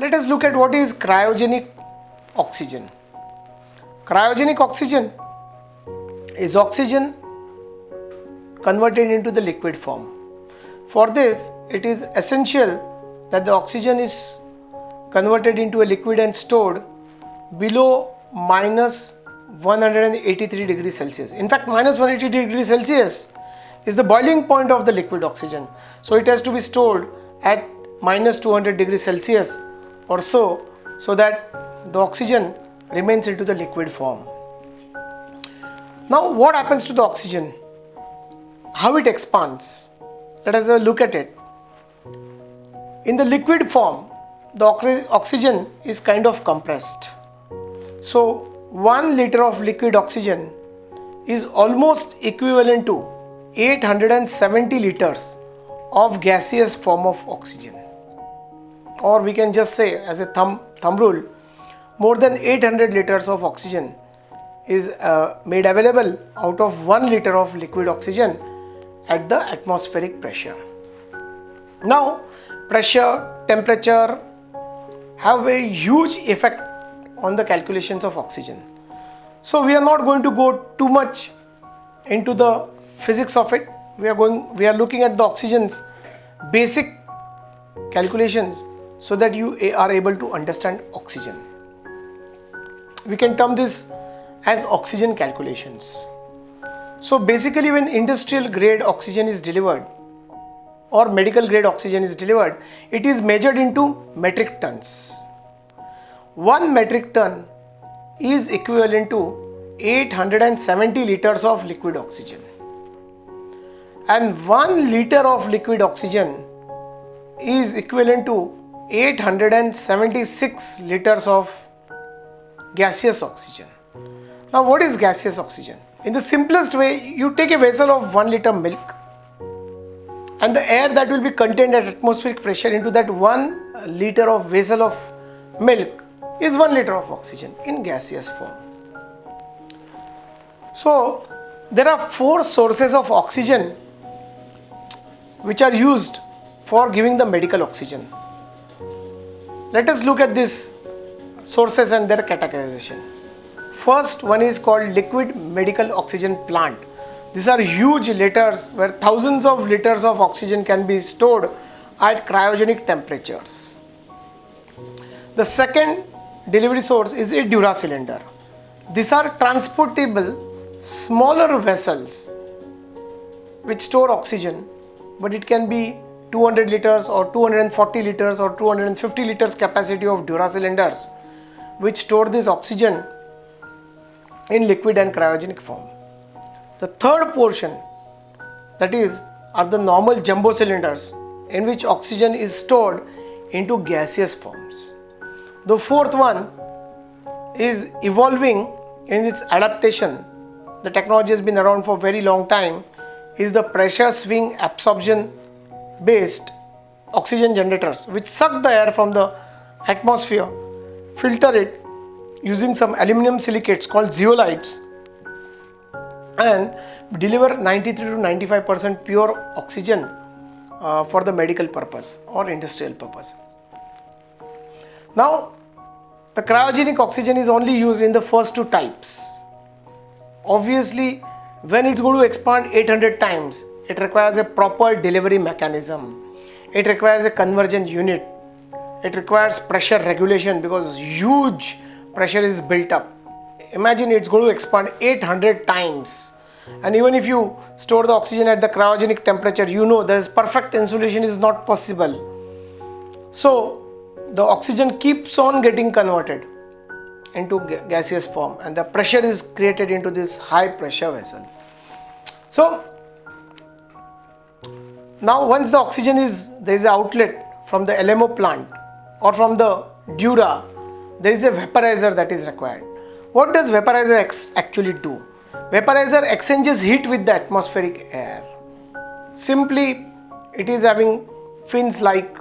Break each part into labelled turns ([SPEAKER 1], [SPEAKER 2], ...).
[SPEAKER 1] Let us look at what is cryogenic oxygen. Cryogenic oxygen is oxygen converted into the liquid form. For this, it is essential that the oxygen is converted into a liquid and stored below minus 183 degrees Celsius. In fact, minus 183 degrees Celsius is the boiling point of the liquid oxygen. So it has to be stored at minus 200 degrees Celsius or so that the oxygen remains into the liquid form. Now, what happens to the oxygen? How it expands? Let us look at it. In the liquid form, the oxygen is kind of compressed. So 1 liter of liquid oxygen is almost equivalent to 870 liters of gaseous form of oxygen. Or we can just say, as a thumb rule, more than 800 liters of oxygen is made available out of 1 liter of liquid oxygen at the atmospheric pressure. Now, pressure, temperature have a huge effect on the calculations of oxygen. So we are not going to go too much into the physics of it. We are looking at the oxygen's basic calculations so that you are able to understand oxygen. We can term this as oxygen calculations. So basically, when industrial grade oxygen is delivered or medical grade oxygen is delivered, it is measured into metric tons. 1 metric ton is equivalent to 870 liters of liquid oxygen. And 1 liter of liquid oxygen is equivalent to 876 liters of gaseous oxygen. Now, what is gaseous oxygen? In the simplest way, you take a vessel of 1 liter milk and the air that will be contained at atmospheric pressure into that 1 liter of vessel of milk is 1 liter of oxygen in gaseous form. So, there are 4 sources of oxygen which are used for giving the medical oxygen. Let us look at these sources and their categorization. First one is called liquid medical oxygen plant. These are huge liters where thousands of liters of oxygen can be stored at cryogenic temperatures. The second delivery source is a Duracylinder. These are transportable smaller vessels which store oxygen, but it can be 200 liters or 240 liters or 250 liters capacity of Duracylinders which store this oxygen in liquid and cryogenic form. The third portion, that is, are the normal jumbo cylinders in which oxygen is stored into gaseous forms. The fourth one is evolving in its adaptation. The technology has been around for a very long time, is the pressure swing absorption based oxygen generators which suck the air from the atmosphere, filter it using some aluminum silicates called zeolites and deliver 93 to 95% pure oxygen for the medical purpose or industrial purpose. Now, the cryogenic oxygen is only used in the first 2 types. Obviously, when it's going to expand 800 times, it requires a proper delivery mechanism. It requires a conversion unit. It requires pressure regulation because huge pressure is built up. Imagine it's going to expand 800 times. And even if you store the oxygen at the cryogenic temperature, you know there is perfect insulation is not possible. So the oxygen keeps on getting converted into gaseous form and the pressure is created into this high pressure vessel. So now once the oxygen there is an outlet from the LMO plant or from the Dura, there is a vaporizer that is required. What does vaporizer actually do? Vaporizer exchanges heat with the atmospheric air. Simply, it is having fins like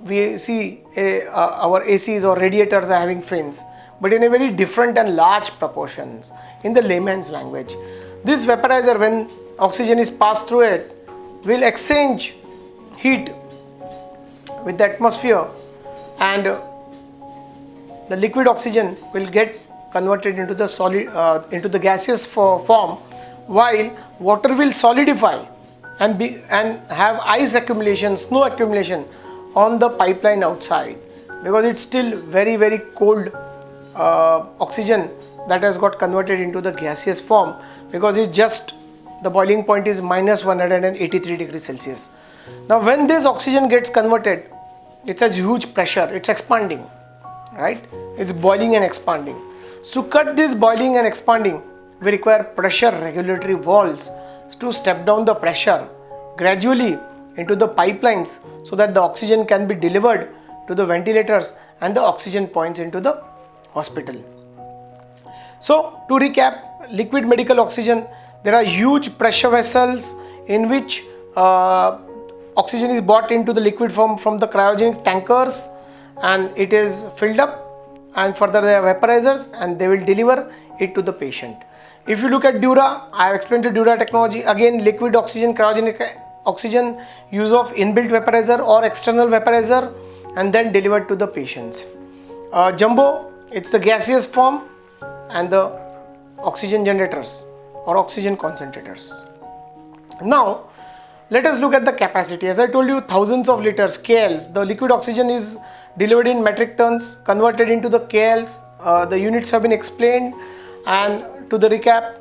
[SPEAKER 1] we see our ACs or radiators are having fins, but in a very different and large proportions in the layman's language. This vaporizer, when oxygen is passed through it, will exchange heat with the atmosphere and the liquid oxygen will get converted into the solid into the gaseous form, while water will solidify and have ice accumulation, snow accumulation on the pipeline outside, because it's still very very cold oxygen that has got converted into the gaseous form, because it's just the boiling point is minus 183 degrees Celsius. Now when this oxygen gets converted, it's a huge pressure, it's expanding, right? It's boiling and expanding. So cut this boiling and expanding, we require pressure regulatory valves to step down the pressure gradually into the pipelines, so that the oxygen can be delivered to the ventilators and the oxygen points into the hospital. So to recap, liquid medical oxygen, there are huge pressure vessels in which oxygen is brought into the liquid form from the cryogenic tankers, and it is filled up, and further they are vaporizers and they will deliver it to the patient. If you look at Dura, I have explained the Dura technology. Again, liquid oxygen, cryogenic oxygen, use of inbuilt vaporizer or external vaporizer, and then delivered to the patients. Jumbo, it's the gaseous form, and the oxygen generators or oxygen concentrators. Now let us look at the capacity. As I told you, thousands of liters, KLs. The liquid oxygen is delivered in metric tons, converted into the KLs. The units have been explained, and to the recap,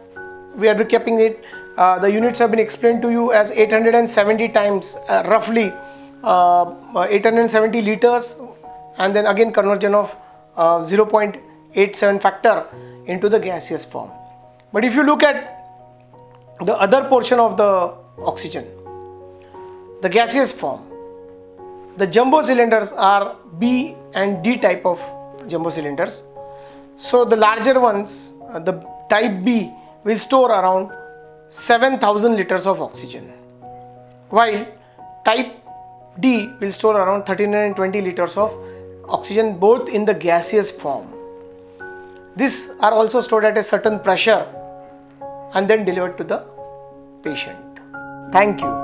[SPEAKER 1] we are recapping it. The units have been explained to you as 870 times, roughly 870 liters, and then again conversion of 0.87 factor into the gaseous form. But if you look at the other portion of the oxygen, the gaseous form, the jumbo cylinders are B and D type of jumbo cylinders. So the larger ones, the type B, will store around 7,000 liters of oxygen, while type D will store around 1,320 liters of oxygen, both in the gaseous form. These are also stored at a certain pressure and then delivered to the patient. Thank you.